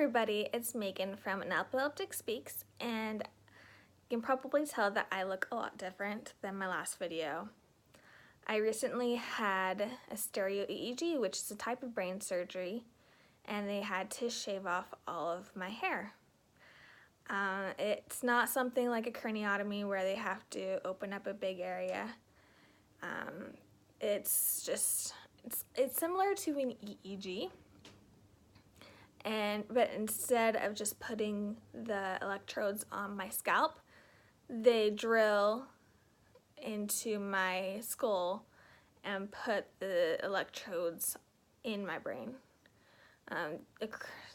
everybody, it's Megan from An Epileptic Speaks, and you can probably tell that I look a lot different than my last video. I recently had a Stereo EEG, which is a type of brain surgery, and they had to shave off all of my hair. It's not something like a craniotomy where they have to open up a big area. It's similar to an EEG. But instead of just putting the electrodes on my scalp, they drill into my skull and put the electrodes in my brain.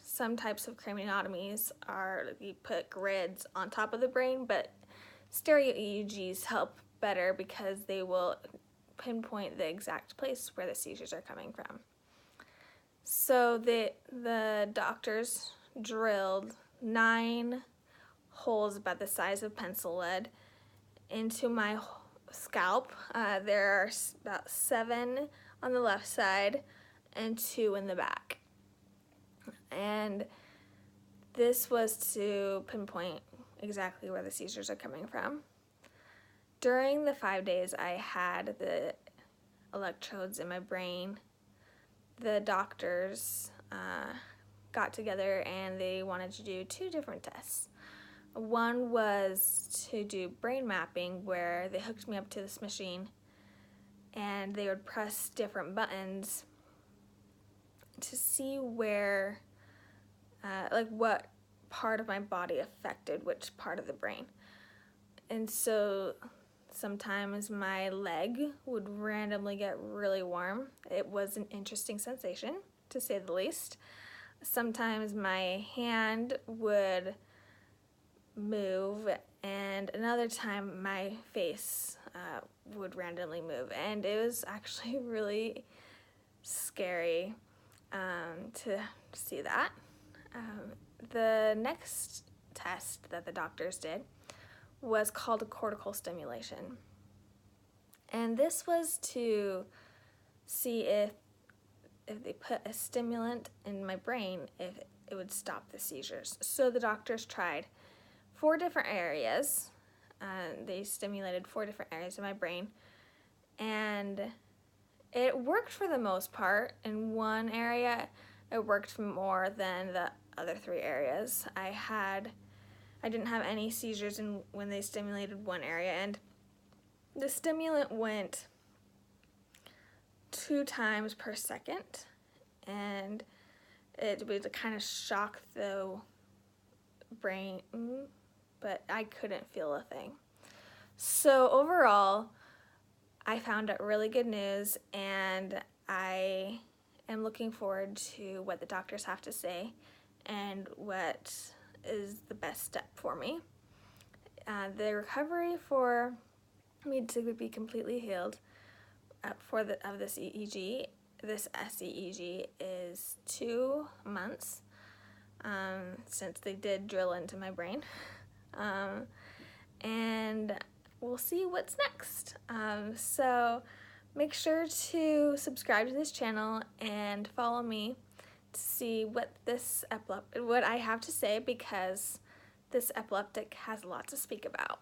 Some types of craniotomies are you put grids on top of the brain, but stereo EEGs help better because they will pinpoint the exact place where the seizures are coming from. So the doctors drilled 9 holes about the size of pencil lead into my scalp. There are about 7 on the left side and 2 in the back. And this was to pinpoint exactly where the seizures are coming from. During the 5 days I had the electrodes in my brain, the doctors got together and they wanted to do 2 different tests. One was to do brain mapping, where they hooked me up to this machine and they would press different buttons to see where, like what part of my body affected which part of the brain. And so sometimes my leg would randomly get really warm. It was an interesting sensation, to say the least. Sometimes my hand would move, and another time my face would randomly move. And it was actually really scary to see that. The next test that the doctors did was called a cortical stimulation. And this was to see if they put a stimulant in my brain, if it would stop the seizures. So the doctors tried 4 different areas. They stimulated 4 different areas of my brain, and it worked for the most part. In one area, it worked more than the other 3 areas. I didn't have any seizures when they stimulated one area, and the stimulant went 2 times per second, and it would kind of shock the brain, but I couldn't feel a thing. So overall, I found out really good news, and I am looking forward to what the doctors have to say and what is the best step for me. The recovery for me to be completely healed of this EEG, this SEEG, is 2 months, since they did drill into my brain. And we'll see what's next. So make sure to subscribe to this channel and follow me to see what I have to say, because this epileptic has a lot to speak about.